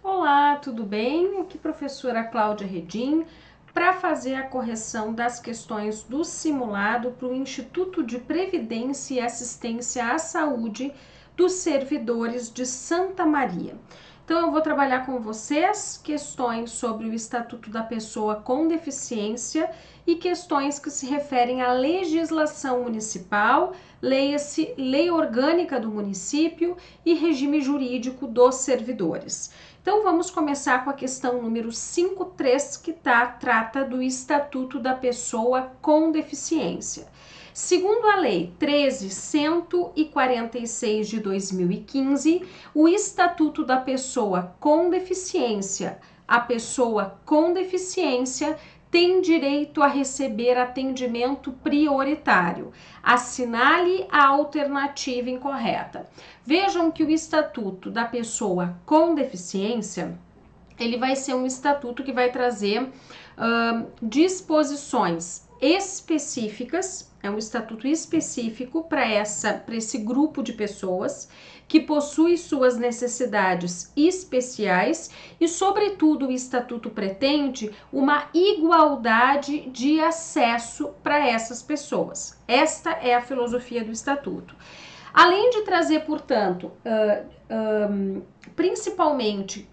Olá, tudo bem? Aqui professora Cláudia Redim para fazer a correção das questões do simulado para o Instituto de Previdência e Assistência à Saúde dos Servidores de Santa Maria. Então eu vou trabalhar com vocês questões sobre o Estatuto da Pessoa com Deficiência e questões que se referem à legislação municipal, leia-se Lei Orgânica do Município e regime jurídico dos servidores. Então vamos começar com a questão número 53, que trata do Estatuto da Pessoa com Deficiência. Segundo a Lei 13.146 de 2015, o Estatuto da Pessoa com Deficiência, a pessoa com deficiência tem direito a receber atendimento prioritário. Assinale a alternativa incorreta. Vejam que o Estatuto da Pessoa com Deficiência, ele vai ser um estatuto que vai trazer disposições específicas, é um estatuto específico para esse grupo de pessoas que possui suas necessidades especiais e, sobretudo, o estatuto pretende uma igualdade de acesso para essas pessoas. Esta é a filosofia do estatuto. Além de trazer, portanto, principalmente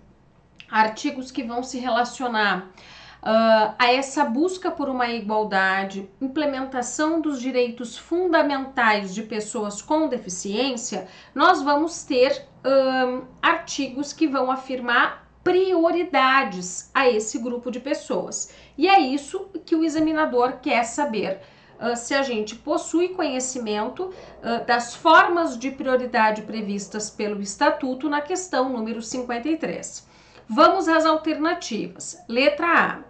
artigos que vão se relacionar a essa busca por uma igualdade, implementação dos direitos fundamentais de pessoas com deficiência, nós vamos ter artigos que vão afirmar prioridades a esse grupo de pessoas. E é isso que o examinador quer saber. Se a gente possui conhecimento das formas de prioridade previstas pelo Estatuto na questão número 53. Vamos às alternativas. Letra A.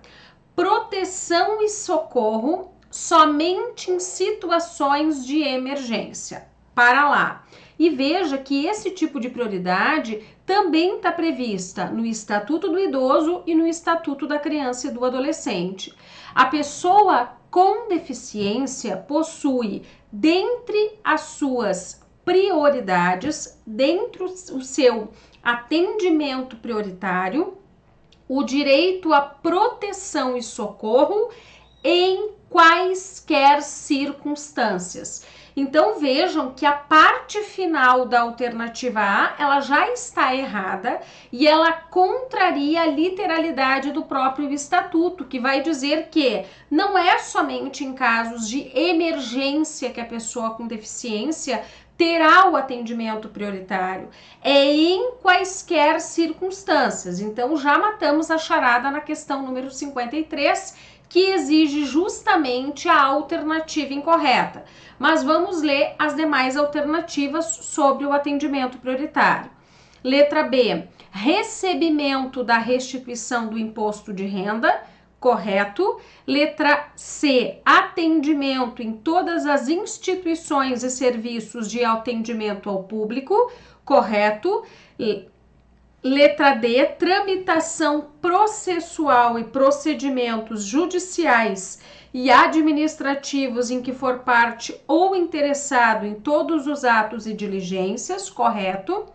Proteção e socorro somente em situações de emergência. Para lá. E veja que esse tipo de prioridade também está prevista no Estatuto do Idoso e no Estatuto da Criança e do Adolescente. A pessoa com deficiência possui, dentre as suas prioridades, dentro do seu atendimento prioritário, o direito à proteção e socorro em quaisquer circunstâncias. Então vejam que a parte final da alternativa A, ela já está errada e ela contraria a literalidade do próprio estatuto, que vai dizer que não é somente em casos de emergência que a pessoa com deficiência terá o atendimento prioritário, é em quaisquer circunstâncias. Então já matamos a charada na questão número 53, que exige justamente a alternativa incorreta. Mas vamos ler as demais alternativas sobre o atendimento prioritário. Letra B, recebimento da restituição do imposto de renda, correto. Letra C, atendimento em todas as instituições e serviços de atendimento ao público, correto. Letra D, tramitação processual e procedimentos judiciais e administrativos em que for parte ou interessado em todos os atos e diligências, correto.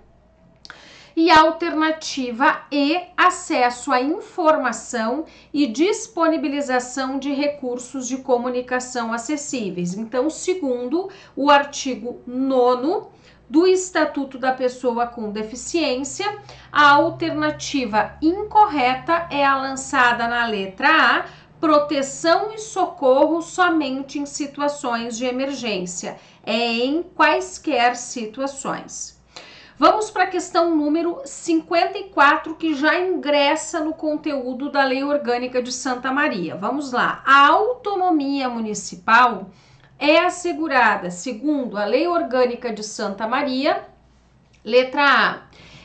E a alternativa E, acesso à informação e disponibilização de recursos de comunicação acessíveis. Então, segundo o artigo 9º do Estatuto da Pessoa com Deficiência, a alternativa incorreta é a lançada na letra A, proteção e socorro somente em situações de emergência, é em quaisquer situações. Vamos para a questão número 54, que já ingressa no conteúdo da Lei Orgânica de Santa Maria. Vamos lá. A autonomia municipal é assegurada, segundo a Lei Orgânica de Santa Maria, letra A,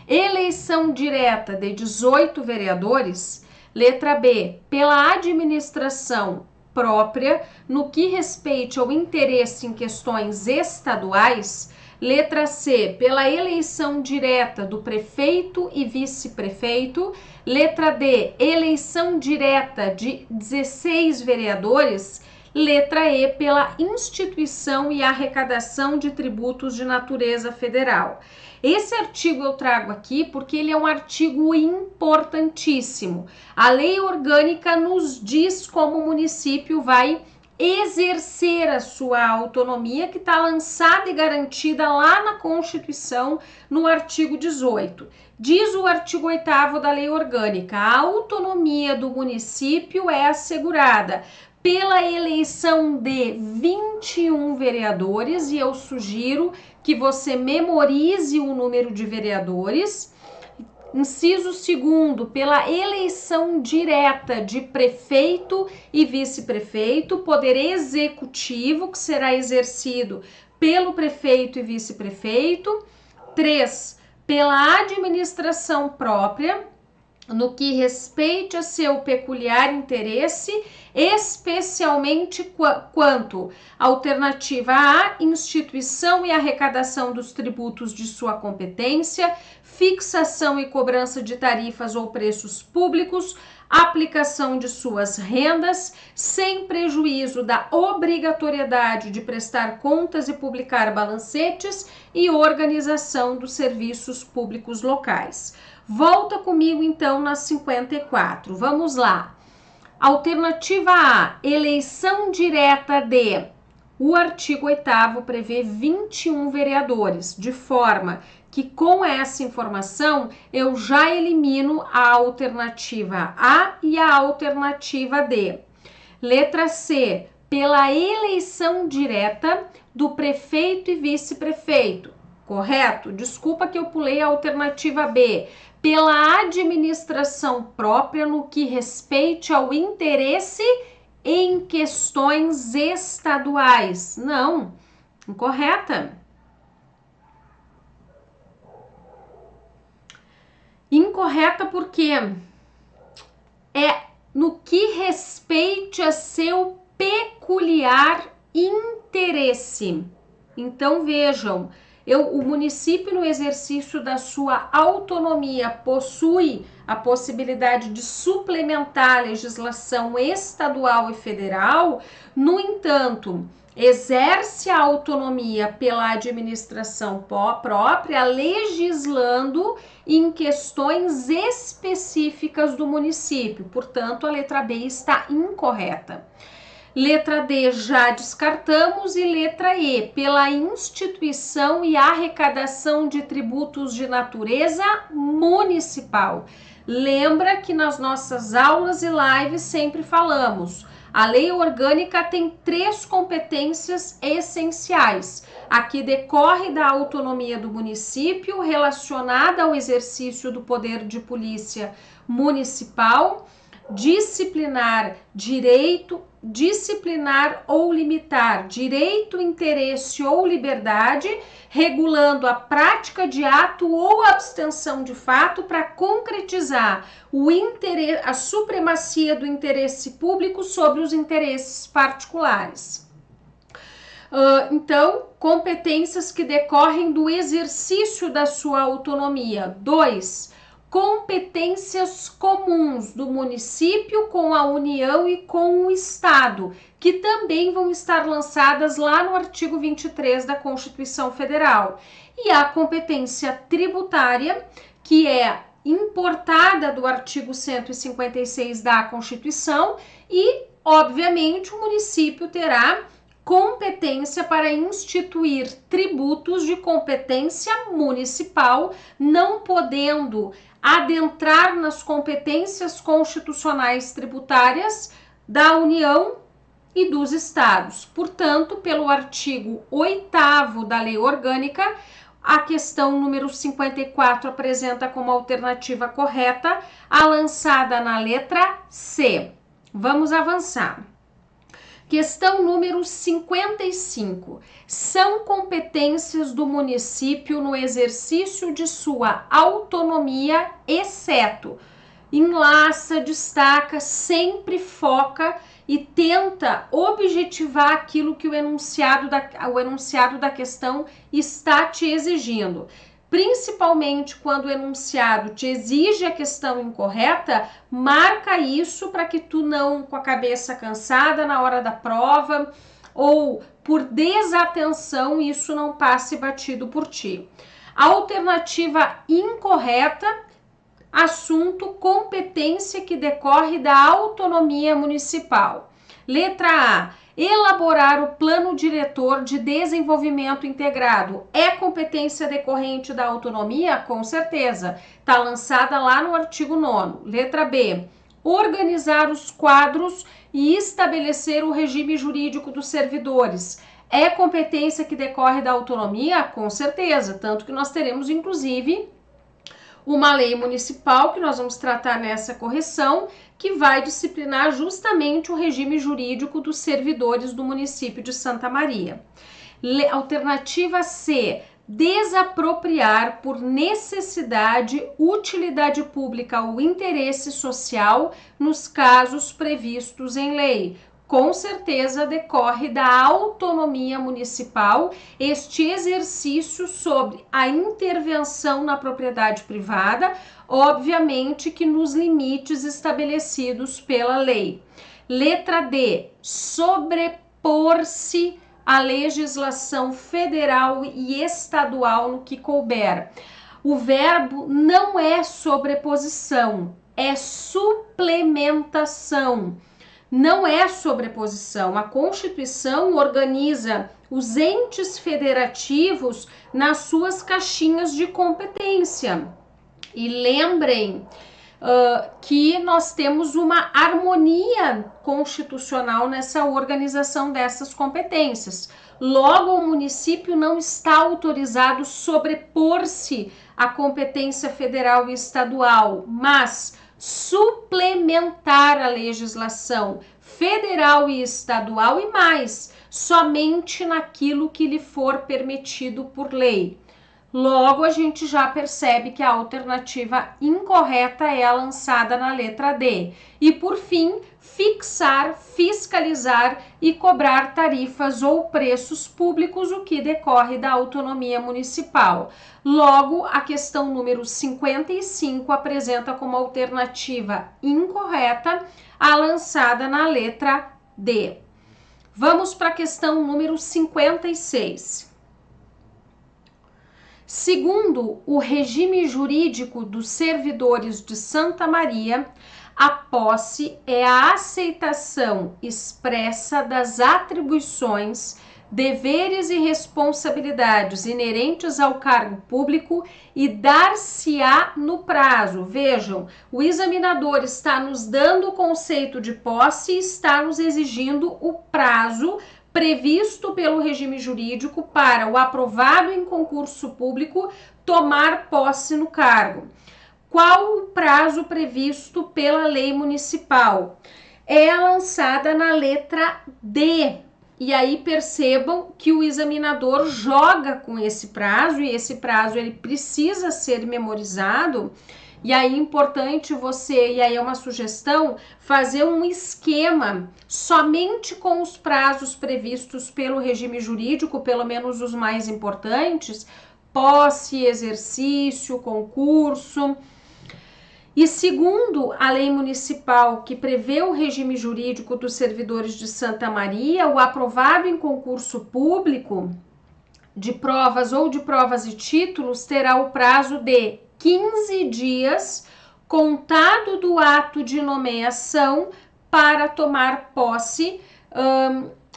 eleição direta de 18 vereadores, letra B, pela administração própria no que respeite ao interesse em questões estaduais, letra C, pela eleição direta do prefeito e vice-prefeito, letra D, eleição direta de 16 vereadores, Letra E, pela instituição e arrecadação de tributos de natureza federal. Esse artigo eu trago aqui porque ele é um artigo importantíssimo. A lei orgânica nos diz como o município vai exercer a sua autonomia, que está lançada e garantida lá na Constituição, no artigo 18. Diz o artigo 8º da lei orgânica: a autonomia do município é assegurada pela eleição de 21 vereadores, e eu sugiro que você memorize o número de vereadores. Inciso 2º, pela eleição direta de prefeito e vice-prefeito, poder executivo que será exercido pelo prefeito e vice-prefeito. 3, pela administração própria, no que respeite a seu peculiar interesse, especialmente quanto alternativa A, instituição e arrecadação dos tributos de sua competência, fixação e cobrança de tarifas ou preços públicos, aplicação de suas rendas, sem prejuízo da obrigatoriedade de prestar contas e publicar balancetes, e organização dos serviços públicos locais. Volta comigo então na 54. Vamos lá. Alternativa A, eleição direta de. O artigo 8º prevê 21 vereadores, de forma que com essa informação eu já elimino a alternativa A e a alternativa D. Letra C, pela eleição direta do prefeito e vice-prefeito. Correto? Desculpa que eu pulei a alternativa B. Pela administração própria no que respeite ao interesse em questões estaduais. Não, incorreta. Incorreta porque é no que respeite a seu peculiar interesse. Então vejam, o município, no exercício da sua autonomia, possui a possibilidade de suplementar a legislação estadual e federal. No entanto, exerce a autonomia pela administração própria, legislando em questões específicas do município. Portanto, a letra B está incorreta. Letra D já descartamos, e letra E, pela instituição e arrecadação de tributos de natureza municipal. Lembra que nas nossas aulas e lives sempre falamos, a lei orgânica tem 3 competências essenciais. A que decorre da autonomia do município, relacionada ao exercício do poder de polícia municipal, disciplinar ou limitar direito, interesse ou liberdade, regulando a prática de ato ou abstenção de fato para concretizar a supremacia do interesse público sobre os interesses particulares. Então, competências que decorrem do exercício da sua autonomia. 2, competências comuns do município com a União e com o Estado, que também vão estar lançadas lá no artigo 23 da Constituição Federal. E a competência tributária, que é importada do artigo 156 da Constituição, e, obviamente, o município terá competência para instituir tributos de competência municipal, não podendo adentrar nas competências constitucionais tributárias da União e dos estados. Portanto, pelo artigo 8º da Lei Orgânica, a questão número 54 apresenta como alternativa correta a lançada na letra C. Vamos avançar. Questão número 55. São competências do município no exercício de sua autonomia, exceto. Enlaça, destaca, sempre foca e tenta objetivar aquilo que o enunciado da questão está te exigindo. principalmente quando o enunciado te exige a questão incorreta, marca isso para que tu não, com a cabeça cansada na hora da prova, ou por desatenção, isso não passe batido por ti. Alternativa incorreta, assunto competência que decorre da autonomia municipal. Letra A, elaborar o plano diretor de desenvolvimento integrado. É competência decorrente da autonomia? Com certeza. Está lançada lá no artigo 9º. Letra B, organizar os quadros e estabelecer o regime jurídico dos servidores. É competência que decorre da autonomia? Com certeza. Tanto que nós teremos, inclusive, uma lei municipal que nós vamos tratar nessa correção, que vai disciplinar justamente o regime jurídico dos servidores do município de Santa Maria. Alternativa C, desapropriar por necessidade, utilidade pública ou interesse social nos casos previstos em lei. Com certeza decorre da autonomia municipal este exercício sobre a intervenção na propriedade privada, obviamente que nos limites estabelecidos pela lei. Letra D, sobrepor-se à legislação federal e estadual no que couber. O verbo não é sobreposição, é suplementação. Não é sobreposição. A Constituição organiza os entes federativos nas suas caixinhas de competência. E lembrem que nós temos uma harmonia constitucional nessa organização dessas competências. Logo, o município não está autorizado a sobrepor-se à competência federal e estadual, mas suplementar a legislação federal e estadual e mais, somente naquilo que lhe for permitido por lei. Logo, a gente já percebe que a alternativa incorreta é a lançada na letra D. E, por fim, fixar, fiscalizar e cobrar tarifas ou preços públicos, o que decorre da autonomia municipal. Logo, a questão número 55 apresenta como alternativa incorreta a lançada na letra D. Vamos para a questão número 56. Segundo o regime jurídico dos servidores de Santa Maria, a posse é a aceitação expressa das atribuições, deveres e responsabilidades inerentes ao cargo público e dar-se-á no prazo. Vejam, o examinador está nos dando o conceito de posse e está nos exigindo o prazo previsto pelo regime jurídico para o aprovado em concurso público tomar posse no cargo. Qual o prazo previsto pela lei municipal? É lançada na letra D. E aí percebam que o examinador joga com esse prazo, e esse prazo ele precisa ser memorizado. E aí é importante você, e aí é uma sugestão, fazer um esquema somente com os prazos previstos pelo regime jurídico, pelo menos os mais importantes, posse, exercício, concurso. E segundo a lei municipal que prevê o regime jurídico dos servidores de Santa Maria, o aprovado em concurso público de provas ou de provas e títulos terá o prazo de 15 dias contado do ato de nomeação para tomar posse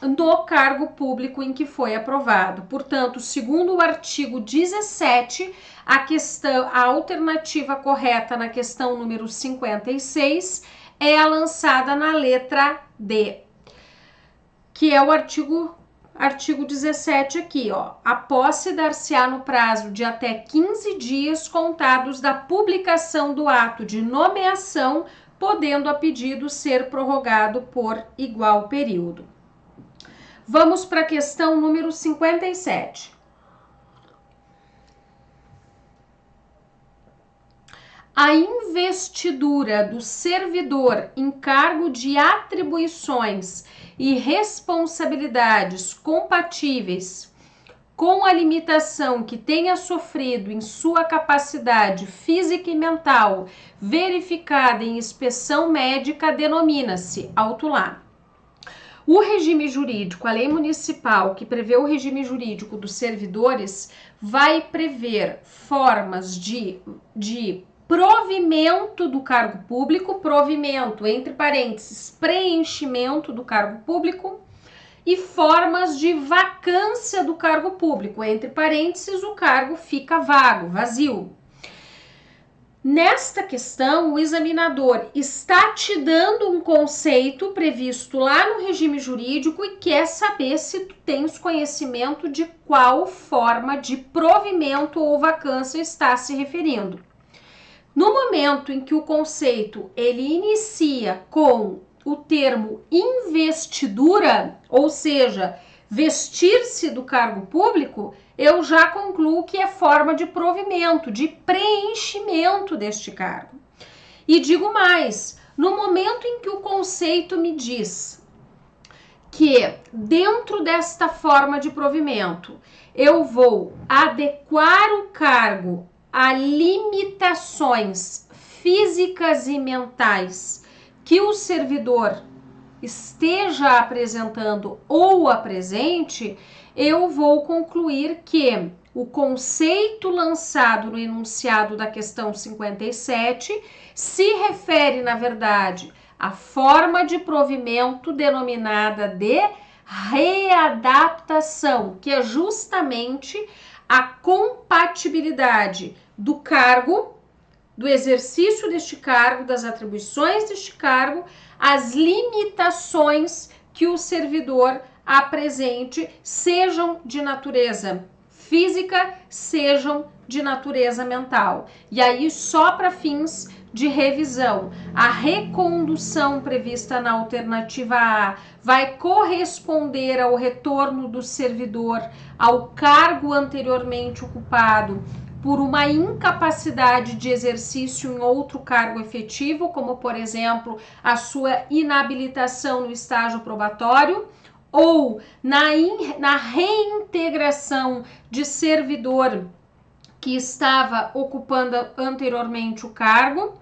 no cargo público em que foi aprovado. Portanto, segundo o artigo 17, a alternativa correta na questão número 56 é a lançada na letra D, que é o artigo 17 aqui, ó. A posse dar-se-á no prazo de até 15 dias contados da publicação do ato de nomeação, podendo a pedido ser prorrogado por igual período. Vamos para a questão número 57. A investidura do servidor em cargo de atribuições e responsabilidades compatíveis com a limitação que tenha sofrido em sua capacidade física e mental, verificada em inspeção médica, denomina-se auto-lá. O regime jurídico, a lei municipal que prevê o regime jurídico dos servidores, vai prever formas de provimento do cargo público, provimento, entre parênteses, preenchimento do cargo público, e formas de vacância do cargo público, entre parênteses, o cargo fica vago, vazio. Nesta questão, o examinador está te dando um conceito previsto lá no regime jurídico e quer saber se tu tens conhecimento de qual forma de provimento ou vacância está se referindo. No momento em que o conceito ele inicia com o termo investidura, ou seja, vestir-se do cargo público, eu já concluo que é forma de provimento, de preenchimento deste cargo. E digo mais, no momento em que o conceito me diz que dentro desta forma de provimento eu vou adequar o cargo a limitações físicas e mentais que o servidor esteja apresentando ou apresente, eu vou concluir que o conceito lançado no enunciado da questão 57 se refere, na verdade, à forma de provimento denominada de readaptação, que é justamente a compatibilidade do cargo, do exercício deste cargo, das atribuições deste cargo, as limitações que o servidor apresente, sejam de natureza física, sejam de natureza mental. E aí, só para fins de revisão, a recondução prevista na alternativa A vai corresponder ao retorno do servidor ao cargo anteriormente ocupado por uma incapacidade de exercício em outro cargo efetivo, como, por exemplo, a sua inabilitação no estágio probatório, ou na reintegração de servidor que estava ocupando anteriormente o cargo.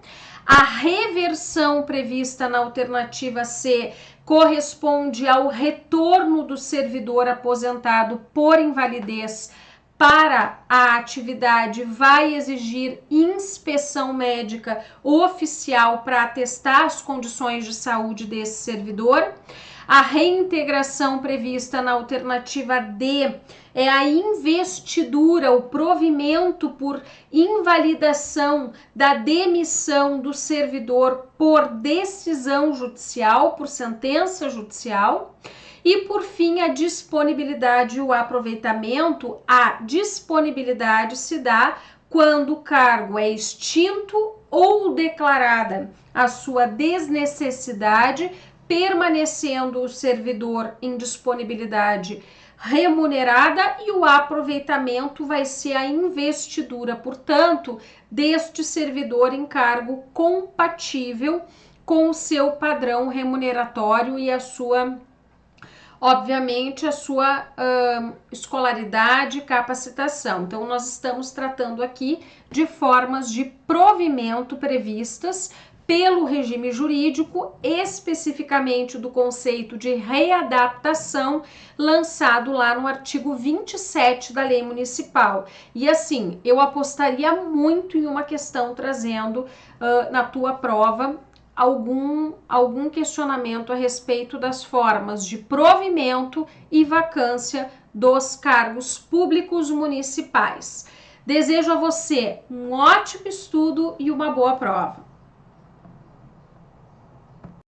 A reversão prevista na alternativa C corresponde ao retorno do servidor aposentado por invalidez para a atividade, vai exigir inspeção médica oficial para atestar as condições de saúde desse servidor. A reintegração prevista na alternativa D é a investidura, o provimento por invalidação da demissão do servidor por decisão judicial, por sentença judicial. E, por fim, a disponibilidade e o aproveitamento. A disponibilidade se dá quando o cargo é extinto ou declarada a sua desnecessidade, permanecendo o servidor em disponibilidade remunerada, e o aproveitamento vai ser a investidura, portanto, deste servidor em cargo compatível com o seu padrão remuneratório e a sua, obviamente, a sua escolaridade e capacitação. Então, nós estamos tratando aqui de formas de provimento previstas pelo regime jurídico, especificamente do conceito de readaptação, lançado lá no artigo 27 da Lei Municipal. E assim, eu apostaria muito em uma questão trazendo na tua prova algum questionamento a respeito das formas de provimento e vacância dos cargos públicos municipais. Desejo a você um ótimo estudo e uma boa prova.